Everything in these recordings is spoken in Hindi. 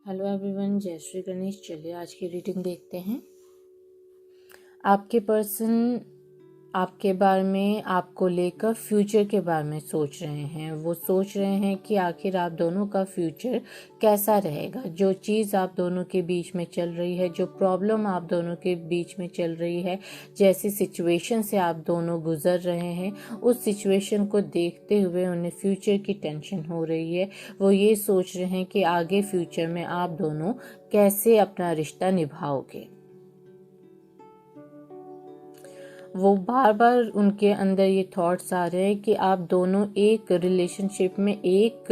हेलो एवरीवन, जय श्री गणेश। चलिए आज की रीडिंग देखते हैं। आपके पर्सन आपके बारे में, आपको लेकर फ्यूचर के बारे में सोच रहे हैं। वो सोच रहे हैं कि आखिर आप दोनों का फ्यूचर कैसा रहेगा। जो चीज़ आप दोनों के बीच में चल रही है, जो प्रॉब्लम आप दोनों के बीच में चल रही है, जैसी सिचुएशन से आप दोनों गुजर रहे हैं, उस सिचुएशन को देखते हुए उन्हें फ्यूचर की टेंशन हो रही है। वो ये सोच रहे हैं कि आगे फ्यूचर में आप दोनों कैसे अपना रिश्ता निभाओगे। वो बार बार उनके अंदर ये थॉट्स आ रहे हैं कि आप दोनों एक रिलेशनशिप में एक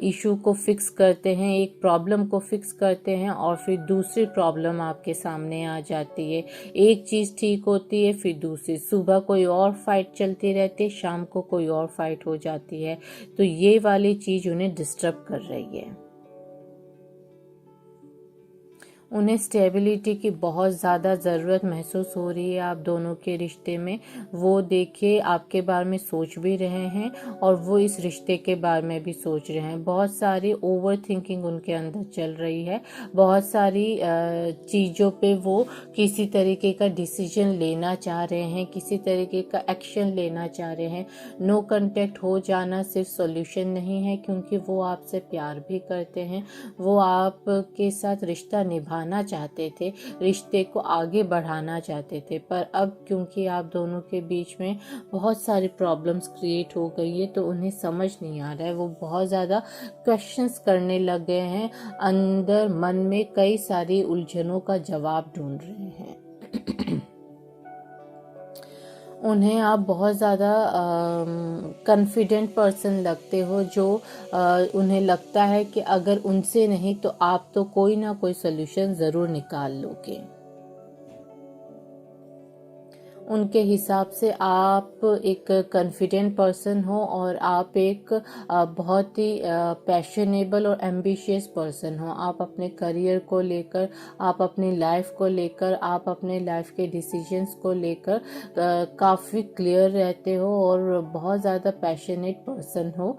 इशू को फिक्स करते हैं, एक प्रॉब्लम को फिक्स करते हैं और फिर दूसरी प्रॉब्लम आपके सामने आ जाती है। एक चीज़ ठीक होती है, फिर दूसरी, सुबह कोई और फाइट चलती रहती है, शाम को कोई और फाइट हो जाती है। तो ये वाली चीज़ उन्हें डिस्टर्ब कर रही है। उन्हें स्टेबिलिटी की बहुत ज़्यादा ज़रूरत महसूस हो रही है आप दोनों के रिश्ते में। वो देखिए आपके बारे में सोच भी रहे हैं और वो इस रिश्ते के बारे में भी सोच रहे हैं। बहुत सारी ओवर थिंकिंग उनके अंदर चल रही है। बहुत सारी चीज़ों पे वो किसी तरीके का डिसीजन लेना चाह रहे हैं, किसी तरीके का एक्शन लेना चाह रहे हैं। नो कांटेक्ट हो जाना सिर्फ सॉल्यूशन नहीं है, क्योंकि वो आपसे प्यार भी करते हैं। वो आपके साथ रिश्ता निभाना चाहते थे, रिश्ते को आगे बढ़ाना चाहते थे। पर अब क्योंकि आप दोनों के बीच में बहुत सारी प्रॉब्लम्स क्रिएट हो गई है, तो उन्हें समझ नहीं आ रहा है। वो बहुत ज़्यादा क्वेश्चंस करने लग गए हैं, अंदर मन में कई सारी उलझनों का जवाब ढूंढ रहे हैं। उन्हें आप बहुत ज़्यादा कॉन्फिडेंट पर्सन लगते हो, जो उन्हें लगता है कि अगर उनसे नहीं तो आप तो कोई ना कोई सोल्यूशन ज़रूर निकाल लोगे। उनके हिसाब से आप एक कॉन्फिडेंट पर्सन हो और आप एक बहुत ही पैशनेबल और एम्बिशियस पर्सन हो। आप अपने करियर को लेकर, आप अपनी लाइफ को लेकर, आप अपने लाइफ के डिसीजंस को लेकर काफ़ी क्लियर रहते हो और बहुत ज़्यादा पैशनेट पर्सन हो।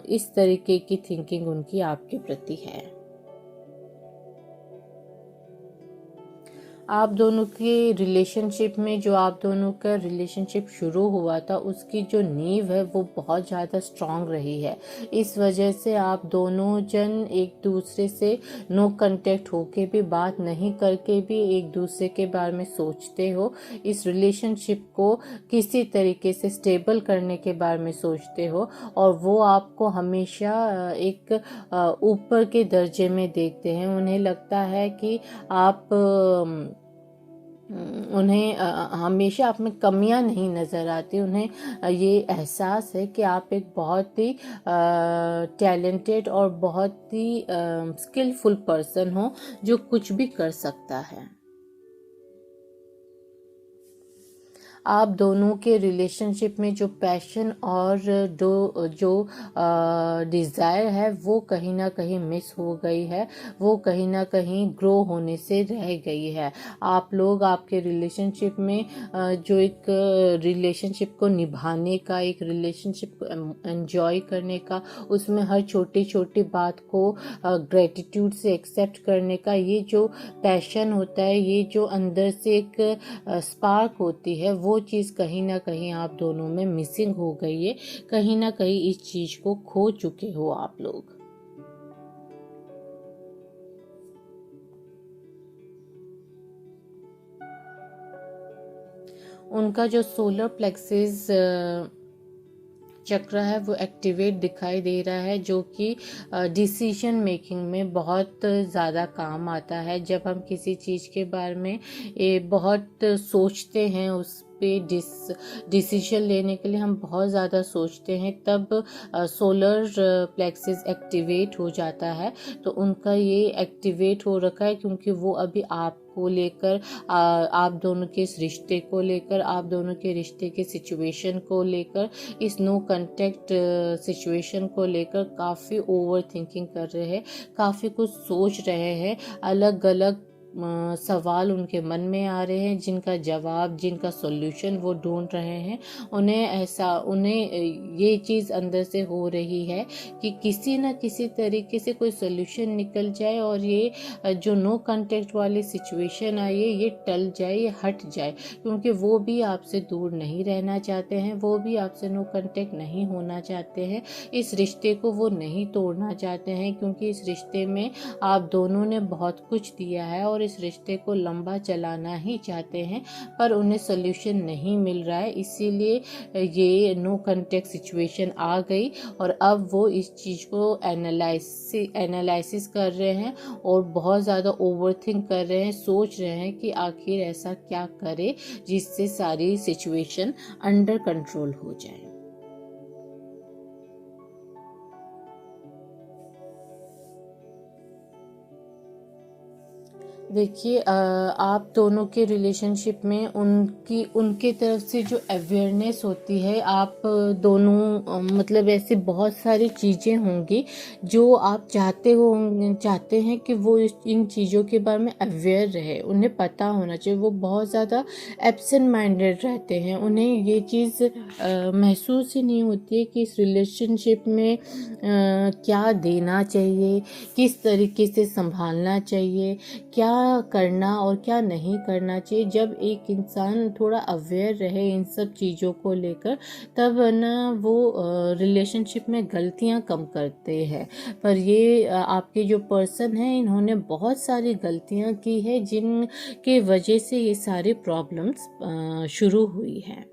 इस तरीके की थिंकिंग उनकी आपके प्रति है। आप दोनों के रिलेशनशिप में, जो आप दोनों का रिलेशनशिप शुरू हुआ था, उसकी जो नींव है वो बहुत ज़्यादा स्ट्रांग रही है। इस वजह से आप दोनों जन एक दूसरे से नो कांटेक्ट होके भी, बात नहीं करके भी एक दूसरे के बारे में सोचते हो। इस रिलेशनशिप को किसी तरीके से स्टेबल करने के बारे में सोचते हो और वो आपको हमेशा एक ऊपर के दर्जे में देखते हैं। उन्हें लगता है कि आप उन्हें हमेशा आप में कमियां नहीं नज़र आती। उन्हें ये एहसास है कि आप एक बहुत ही टैलेंटेड और बहुत ही स्किलफुल पर्सन हो, जो कुछ भी कर सकता है। आप दोनों के रिलेशनशिप में जो पैशन और जो डिज़ायर है वो कहीं ना कहीं मिस हो गई है, वो कहीं ना कहीं ग्रो होने से रह गई है। आप लोग आपके रिलेशनशिप में जो एक रिलेशनशिप को निभाने का, एक रिलेशनशिप को एंजॉय करने का, उसमें हर छोटी छोटी बात को ग्रेटिट्यूड से एक्सेप्ट करने का, ये जो पैशन होता है, ये जो अंदर से एक स्पार्क होती है, वो चीज़ कहीं ना कहीं आप दोनों में मिसिंग हो गई है। कहीं ना कहीं इस चीज़ को खो चुके हो आप लोग। उनका जो सोलर प्लेक्सिस चक्र है वो एक्टिवेट दिखाई दे रहा है, जो कि डिसीजन मेकिंग में बहुत ज़्यादा काम आता है। जब हम किसी चीज़ के बारे में बहुत सोचते हैं, उस पे डिसीजन लेने के लिए हम बहुत ज़्यादा सोचते हैं, तब सोलर प्लेक्सिस एक्टिवेट हो जाता है। तो उनका ये एक्टिवेट हो रखा है क्योंकि वो अभी आपको लेकर, आप दोनों के इस रिश्ते को लेकर, आप दोनों के रिश्ते के सिचुएशन को लेकर, इस नो कांटेक्ट सिचुएशन को लेकर काफ़ी ओवर थिंकिंग कर रहे हैं, काफ़ी कुछ सोच रहे हैं। अलग अलग सवाल उनके मन में आ रहे हैं, जिनका जवाब, जिनका सॉल्यूशन वो ढूंढ रहे हैं। उन्हें ये चीज़ अंदर से हो रही है कि किसी न किसी तरीके से कोई सॉल्यूशन निकल जाए और ये जो नो कांटेक्ट वाली सिचुएशन आई है ये टल जाए, ये हट जाए, क्योंकि वो भी आपसे दूर नहीं रहना चाहते हैं, वो भी आपसे नो कांटेक्ट नहीं होना चाहते हैं। इस रिश्ते को वो नहीं तोड़ना चाहते हैं, क्योंकि इस रिश्ते में आप दोनों ने बहुत कुछ दिया है और इस रिश्ते को लंबा चलाना ही चाहते हैं, पर उन्हें सोल्यूशन नहीं मिल रहा है। इसीलिए ये नो कांटेक्ट सिचुएशन आ गई और अब वो इस चीज़ को एनालिसिस कर रहे हैं और बहुत ज़्यादा ओवरथिंक कर रहे हैं, सोच रहे हैं कि आखिर ऐसा क्या करे जिससे सारी सिचुएशन अंडर कंट्रोल हो जाए। देखिए, आप दोनों के रिलेशनशिप में उनके तरफ से जो अवेयरनेस होती है, आप दोनों मतलब ऐसे बहुत सारी चीज़ें होंगी जो आप चाहते हैं कि वो इन चीज़ों के बारे में अवेयर रहे, उन्हें पता होना चाहिए। वो बहुत ज़्यादा एब्सेंट माइंडेड रहते हैं, उन्हें ये चीज़ महसूस ही नहीं होती है कि इस रिलेशनशिप में क्या देना चाहिए, किस तरीके से संभालना चाहिए, क्या करना और क्या नहीं करना चाहिए। जब एक इंसान थोड़ा अवेयर रहे इन सब चीज़ों को लेकर, तब ना वो रिलेशनशिप में गलतियां कम करते हैं। पर ये आपके जो पर्सन हैं, इन्होंने बहुत सारी गलतियां की है जिनके वजह से ये सारी प्रॉब्लम्स शुरू हुई हैं।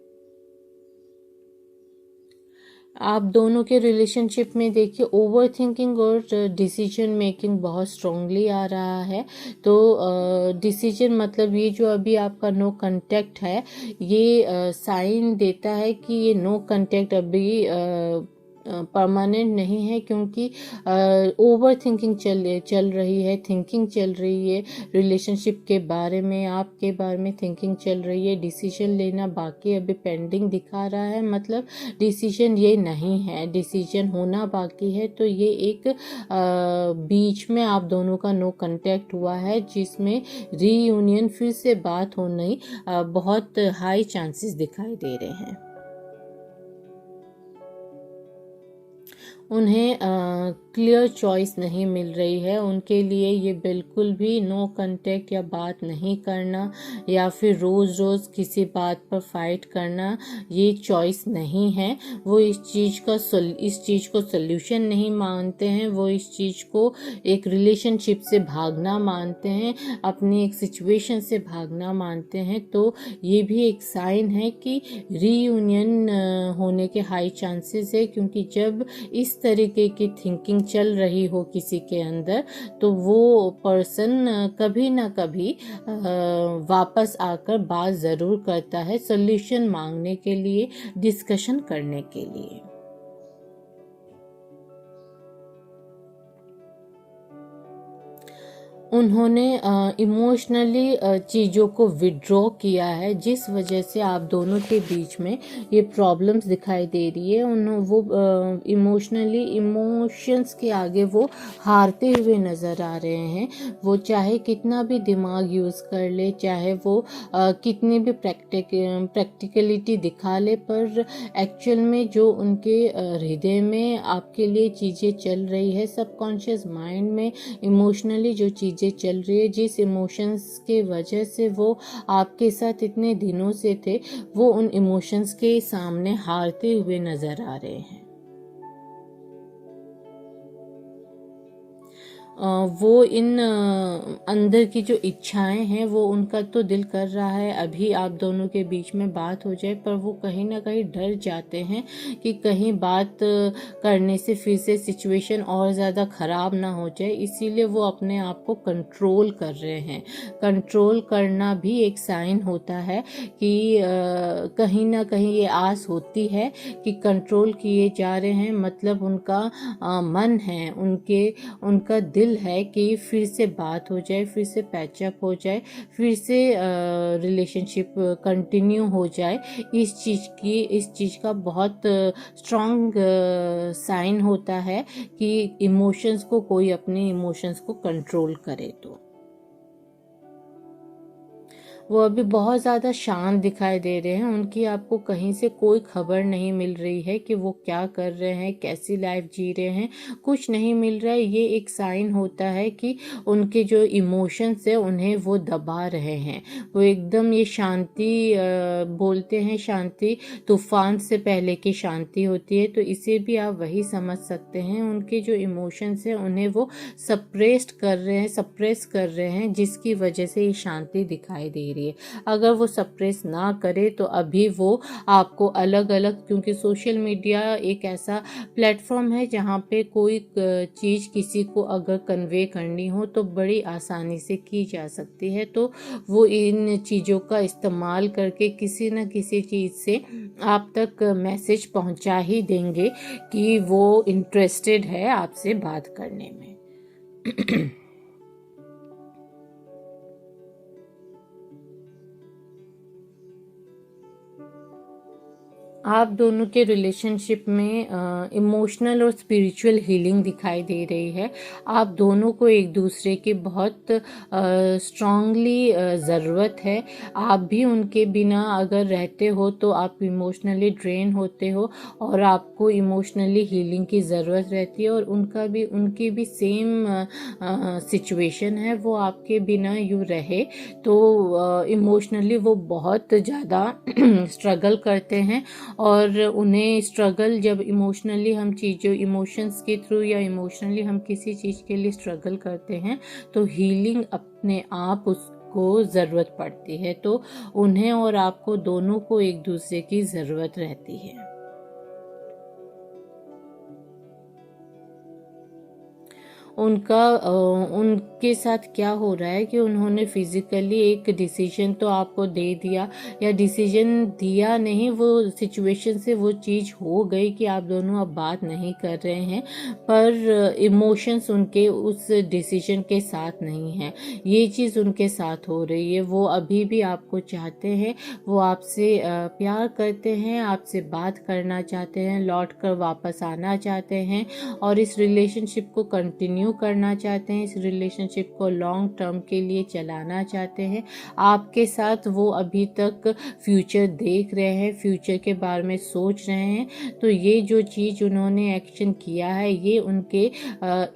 आप दोनों के रिलेशनशिप में देखिए, ओवर थिंकिंग और डिसीजन मेकिंग बहुत स्ट्रांगली आ रहा है। तो डिसीजन मतलब ये जो अभी आपका नो कांटेक्ट है, ये साइन देता है कि ये नो कांटेक्ट अभी परमानेंट नहीं है, क्योंकि ओवर थिंकिंग चल रही है, थिंकिंग चल रही है रिलेशनशिप के बारे में, आपके बारे में थिंकिंग चल रही है। डिसीजन लेना बाकी अभी पेंडिंग दिखा रहा है, मतलब डिसीजन ये नहीं है, डिसीजन होना बाकी है। तो ये एक बीच में आप दोनों का नो कांटेक्ट हुआ है, जिसमें रीयूनियन फिर से बात होने बहुत हाई चांसेस दिखाई दे रहे हैं। उन्हें क्लियर चॉइस नहीं मिल रही है। उनके लिए ये बिल्कुल भी नो कांटेक्ट या बात नहीं करना या फिर रोज़ रोज़ किसी बात पर फाइट करना, ये चॉइस नहीं है। वो इस चीज़ को सल्यूशन नहीं मानते हैं, वो इस चीज़ को एक रिलेशनशिप से भागना मानते हैं, अपनी एक सिचुएशन से भागना मानते हैं। तो ये भी एक साइन है कि रीयूनियन होने के हाई चांसेस है, क्योंकि जब इस तरीके की थिंकिंग चल रही हो किसी के अंदर, तो वो पर्सन कभी ना कभी वापस आकर बात ज़रूर करता है, सॉल्यूशन मांगने के लिए, डिस्कशन करने के लिए। उन्होंने इमोशनली चीज़ों को विड्रॉ किया है, जिस वजह से आप दोनों के बीच में ये प्रॉब्लम्स दिखाई दे रही है। वो इमोशनली, इमोशंस के आगे वो हारते हुए नज़र आ रहे हैं। वो चाहे कितना भी दिमाग यूज़ कर ले, चाहे वो कितनी भी प्रैक्टिकलिटी दिखा ले, पर एक्चुअल में जो उनके हृदय में आपके लिए चीज़ें चल रही है, सबकॉन्शियस माइंड में इमोशनली जो चीज़ें चल रही है, जिस इमोशंस के वजह से वो आपके साथ इतने दिनों से थे, वो उन इमोशंस के सामने हारते हुए नजर आ रहे हैं। वो इन अंदर की जो इच्छाएं हैं, वो उनका तो दिल कर रहा है अभी आप दोनों के बीच में बात हो जाए, पर वो कहीं ना कहीं डर जाते हैं कि कहीं बात करने से फिर से सिचुएशन और ज़्यादा ख़राब ना हो जाए, इसीलिए वो अपने आप को कंट्रोल कर रहे हैं। कंट्रोल करना भी एक साइन होता है कि कहीं ना कहीं ये आस होती है कि कंट्रोल किए जा रहे हैं, मतलब उनका मन है, उनका दिल है कि फिर से बात हो जाए, फिर से पैचअप हो जाए, फिर से रिलेशनशिप कंटिन्यू हो जाए। इस चीज़ का बहुत स्ट्रॉन्ग साइन होता है कि इमोशंस को, कोई अपने इमोशंस को कंट्रोल करे। तो वो अभी बहुत ज़्यादा शांत दिखाई दे रहे हैं। उनकी आपको कहीं से कोई खबर नहीं मिल रही है कि वो क्या कर रहे हैं, कैसी लाइफ जी रहे हैं, कुछ नहीं मिल रहा है। ये एक साइन होता है कि उनके जो इमोशंस है उन्हें वो दबा रहे हैं। वो एकदम ये शांति बोलते हैं, शांति तूफान से पहले की शांति होती है, तो इसे भी आप वही समझ सकते हैं। उनके जो इमोशंस है उन्हें वो सप्रेस कर रहे हैं, जिसकी वजह से ये शांति दिखाई दे रही है। अगर वो सप्रेस ना करे तो अभी वो आपको अलग अलग, क्योंकि सोशल मीडिया एक ऐसा प्लेटफॉर्म है जहाँ पे कोई चीज़ किसी को अगर कन्वे करनी हो तो बड़ी आसानी से की जा सकती है, तो वो इन चीज़ों का इस्तेमाल करके किसी न किसी चीज़ से आप तक मैसेज पहुँचा ही देंगे कि वो इंटरेस्टेड है आपसे बात करने में। आप दोनों के रिलेशनशिप में इमोशनल और स्पिरिचुअल हीलिंग दिखाई दे रही है। आप दोनों को एक दूसरे की बहुत स्ट्रांगली ज़रूरत है। आप भी उनके बिना अगर रहते हो तो आप इमोशनली ड्रेन होते हो और आपको इमोशनली हीलिंग की ज़रूरत रहती है, और उनकी भी सेम सिचुएशन है। वो आपके बिना यूँ रहे तो इमोशनली वो बहुत ज़्यादा स्ट्रगल करते हैं, और उन्हें स्ट्रगल जब इमोशनली हम चीज़ों इमोशंस के थ्रू या इमोशनली हम किसी चीज़ के लिए स्ट्रगल करते हैं तो हीलिंग अपने आप उसको ज़रूरत पड़ती है। तो उन्हें और आपको दोनों को एक दूसरे की ज़रूरत रहती है। उनके साथ क्या हो रहा है कि उन्होंने फिजिकली एक डिसीजन तो आपको दे दिया, या डिसीजन दिया नहीं, वो सिचुएशन से वो चीज़ हो गई कि आप दोनों अब बात नहीं कर रहे हैं, पर इमोशंस उनके उस डिसीजन के साथ नहीं है। ये चीज़ उनके साथ हो रही है। वो अभी भी आपको चाहते हैं, वो आपसे प्यार करते हैं, आपसे बात करना चाहते हैं, लौट कर वापस आना चाहते हैं, और इस रिलेशनशिप को कंटिन्यू करना चाहते हैं, इस रिलेशनशिप को लॉन्ग टर्म के लिए चलाना चाहते हैं। आपके साथ वो अभी तक फ्यूचर देख रहे हैं, फ्यूचर के बारे में सोच रहे हैं। तो ये जो चीज़ उन्होंने एक्शन किया है ये उनके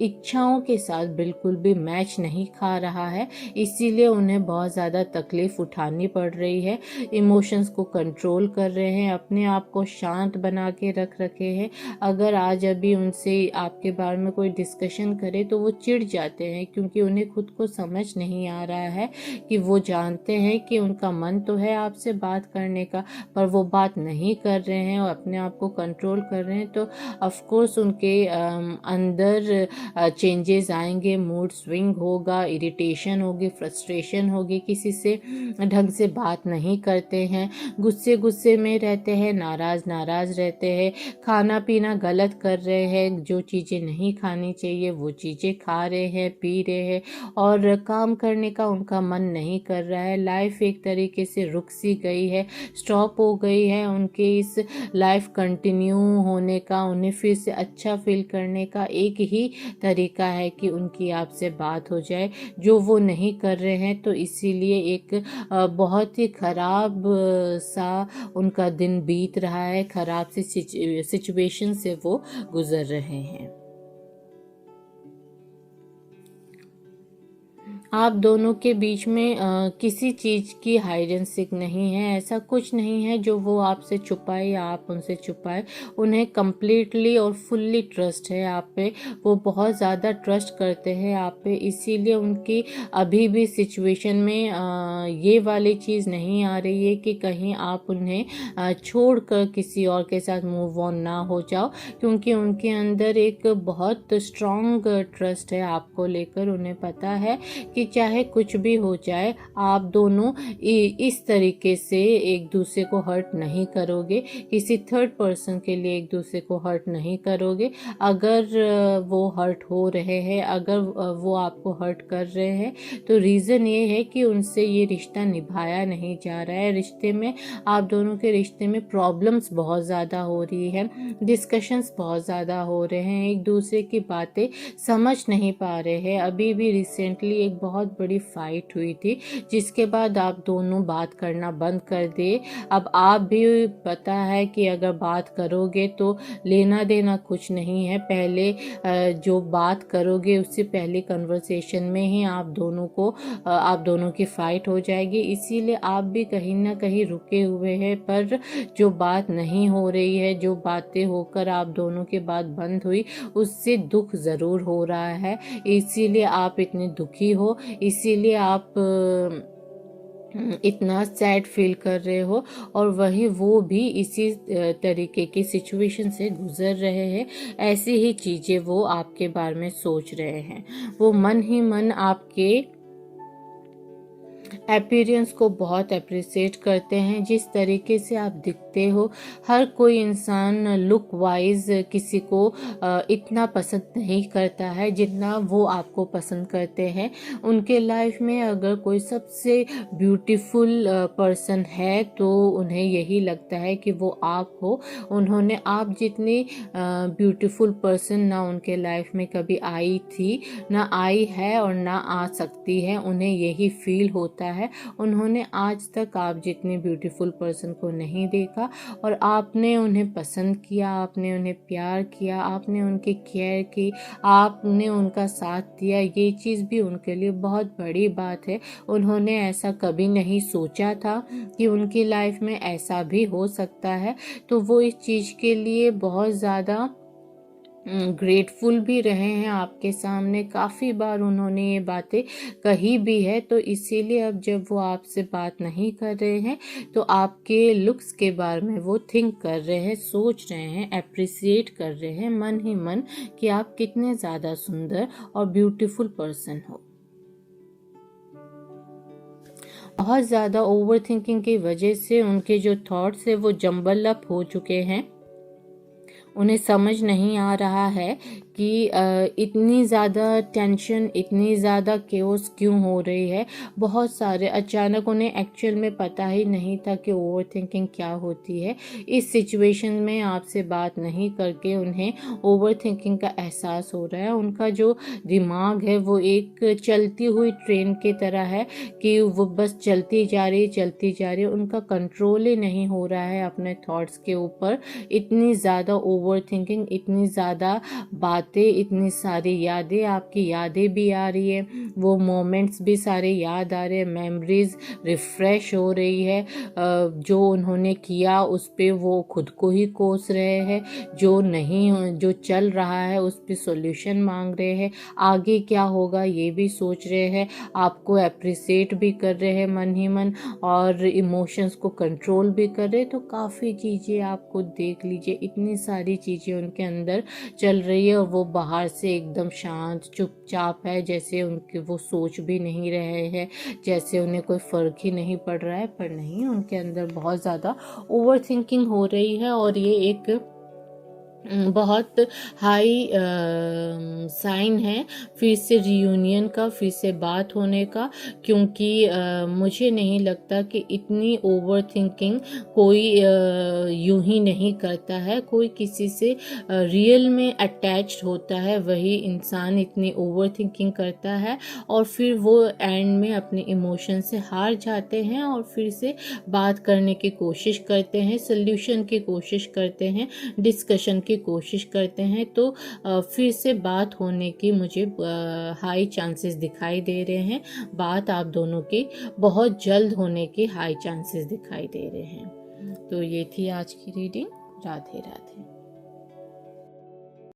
इच्छाओं के साथ बिल्कुल भी मैच नहीं खा रहा है, इसीलिए उन्हें बहुत ज़्यादा तकलीफ उठानी पड़ रही है। इमोशंस को कंट्रोल कर रहे हैं, अपने आप को शांत बना के रख रखे हैं। अगर आज अभी उनसे आपके बारे में कोई डिस्कशन करे तो वो चिढ़ जाते हैं, क्योंकि उन्हें खुद को समझ नहीं आ रहा है कि वो जानते हैं कि उनका मन तो है आपसे बात करने का, पर वो बात नहीं कर रहे हैं और अपने आप को कंट्रोल कर रहे हैं। तो ऑफ कोर्स उनके अंदर चेंजेस आएंगे, मूड स्विंग होगा, इरिटेशन होगी, फ्रस्ट्रेशन होगी, किसी से ढंग से बात नहीं करते हैं, गुस्से गुस्से में रहते हैं, नाराज रहते हैं, खाना पीना गलत कर रहे हैं, जो चीज़ें नहीं खानी चाहिए वो चीज़ें खा रहे हैं, पी रहे हैं, और काम करने का उनका मन नहीं कर रहा है। लाइफ एक तरीके से रुक सी गई है, स्टॉप हो गई है। उनके इस लाइफ कंटिन्यू होने का, उन्हें फिर से अच्छा फील करने का एक ही तरीका है कि उनकी आपसे बात हो जाए, जो वो नहीं कर रहे हैं। तो इसीलिए एक बहुत ही ख़राब सा उनका दिन बीत रहा है, ख़राब सी सिचुएशन से वो गुज़र रहे हैं। आप दोनों के बीच में किसी चीज़ की हाइड एंड सीक नहीं है, ऐसा कुछ नहीं है जो वो आपसे छुपाए या आप उनसे छुपाए। उन्हें कम्प्लीटली और फुल्ली ट्रस्ट है आप पे, वो बहुत ज़्यादा ट्रस्ट करते हैं आप पे, इसीलिए उनकी अभी भी सिचुएशन में ये वाली चीज़ नहीं आ रही है कि कहीं आप उन्हें छोड़ कर किसी और के साथ मूव ऑन ना हो जाओ, क्योंकि उनके अंदर एक बहुत स्ट्रॉन्ग ट्रस्ट है आपको लेकर। उन्हें पता है कि चाहे कुछ भी हो जाए आप दोनों इस तरीके से एक दूसरे को हर्ट नहीं करोगे, किसी थर्ड पर्सन के लिए एक दूसरे को हर्ट नहीं करोगे। अगर वो हर्ट हो रहे हैं, अगर वो आपको हर्ट कर रहे हैं, तो रीज़न ये है कि उनसे ये रिश्ता निभाया नहीं जा रहा है। रिश्ते में, आप दोनों के रिश्ते में प्रॉब्लम्स बहुत ज़्यादा हो रही है, डिस्कशंस बहुत ज़्यादा हो रहे हैं, एक दूसरे की बातें समझ नहीं पा रहे हैं। अभी भी रिसेंटली एक बहुत बड़ी फाइट हुई थी, जिसके बाद आप दोनों बात करना बंद कर दिए। अब आप भी पता है कि अगर बात करोगे तो लेना देना कुछ नहीं है। पहले जो बात करोगे उससे पहले कन्वर्सेशन में ही आप दोनों की फाइट हो जाएगी। इसीलिए आप भी कहीं ना कहीं रुके हुए हैं, पर जो बात नहीं हो रही है, जो बातें होकर आप दोनों की बात बंद हुई, उससे दुख ज़रूर हो रहा है। इसीलिए आप इतने दुखी हो, इसीलिए आप इतना सैड फील कर रहे हो, और वही वो भी इसी तरीके की सिचुएशन से गुजर रहे हैं। ऐसी ही चीज़ें वो आपके बारे में सोच रहे हैं। वो मन ही मन आपके अपीयरेंस को बहुत अप्रिशिएट करते हैं, जिस तरीके से आप दिखते हो। हर कोई इंसान लुक वाइज किसी को इतना पसंद नहीं करता है जितना वो आपको पसंद करते हैं। उनके लाइफ में अगर कोई सबसे ब्यूटीफुल पर्सन है तो उन्हें यही लगता है कि वो आप हो। उन्होंने आप जितनी ब्यूटीफुल पर्सन ना उनके लाइफ में कभी आई थी, ना आई है और ना आ सकती है। उन्हें यही फील होता है। उन्होंने आज तक आप जितनी ब्यूटीफुल पर्सन को नहीं देखा, और आपने उन्हें पसंद किया, आपने उन्हें प्यार किया, आपने उनकी केयर की, आपने उनका साथ दिया। ये चीज़ भी उनके लिए बहुत बड़ी बात है। उन्होंने ऐसा कभी नहीं सोचा था कि उनकी लाइफ में ऐसा भी हो सकता है। तो वो इस चीज़ के लिए बहुत ज़्यादा ग्रेटफुल भी रहे हैं आपके सामने। काफ़ी बार उन्होंने ये बातें कही भी है। तो इसीलिए अब जब वो आपसे बात नहीं कर रहे हैं तो आपके लुक्स के बारे में वो थिंक कर रहे हैं, सोच रहे हैं, अप्रिसिएट कर रहे हैं मन ही मन कि आप कितने ज़्यादा सुंदर और ब्यूटीफुल पर्सन हो। बहुत ज़्यादा ओवर थिंकिंग की वजह से उनके जो थॉट्स है वो जंबल अप हो चुके हैं। उन्हें समझ नहीं आ रहा है कि इतनी ज़्यादा टेंशन, इतनी ज़्यादा केओस क्यों हो रही है। बहुत सारे अचानक उन्हें एक्चुअल में पता ही नहीं था कि ओवर थिंकिंग क्या होती है। इस सिचुएशन में आपसे बात नहीं करके उन्हें ओवर थिंकिंग का एहसास हो रहा है। उनका जो दिमाग है वो एक चलती हुई ट्रेन की तरह है कि वो बस चलती जा रही। उनका कंट्रोल ही नहीं हो रहा है अपने थॉट्स के ऊपर। इतनी ज़्यादा ओवर थिंकिंग, इतनी ज़्यादा बातें, इतनी सारी यादें, आपकी यादें भी आ रही है, वो मोमेंट्स भी सारे याद आ रहे हैं, मेमोरीज रिफ्रेश हो रही है। जो उन्होंने किया उस पे वो खुद को ही कोस रहे हैं, जो चल रहा है उस पे सॉल्यूशन मांग रहे हैं, आगे क्या होगा ये भी सोच रहे हैं, आपको अप्रिसिएट भी कर रहे हैं मन ही मन, और इमोशंस को कंट्रोल भी कर रहे हैं। तो काफ़ी चीज़ें आपको देख लीजिए, इतनी सारी चीज़ें उनके अंदर चल रही है, और वो बाहर से एकदम शांत चुपचाप है, जैसे उनके वो सोच भी नहीं रहे हैं, जैसे उन्हें कोई फ़र्क ही नहीं पड़ रहा है। पर नहीं, उनके अंदर बहुत ज़्यादा ओवर थिंकिंग हो रही है, और ये एक बहुत हाई साइन है फिर से रियूनियन का, फिर से बात होने का। क्योंकि मुझे नहीं लगता कि इतनी ओवर थिंकिंग कोई यूं ही नहीं करता है। कोई किसी से रियल में अटैच्ड होता है, वही इंसान इतनी ओवर थिंकिंग करता है, और फिर वो एंड में अपने इमोशन से हार जाते हैं, और फिर से बात करने की कोशिश करते हैं, सल्यूशन की कोशिश करते हैं, डिस्कशन की कोशिश करते हैं। तो फिर से बात होने की मुझे हाई चांसेस दिखाई दे रहे हैं। बात आप दोनों की बहुत जल्द होने की हाई चांसेस दिखाई दे रहे हैं। तो ये थी आज की रीडिंग। राधे राधे।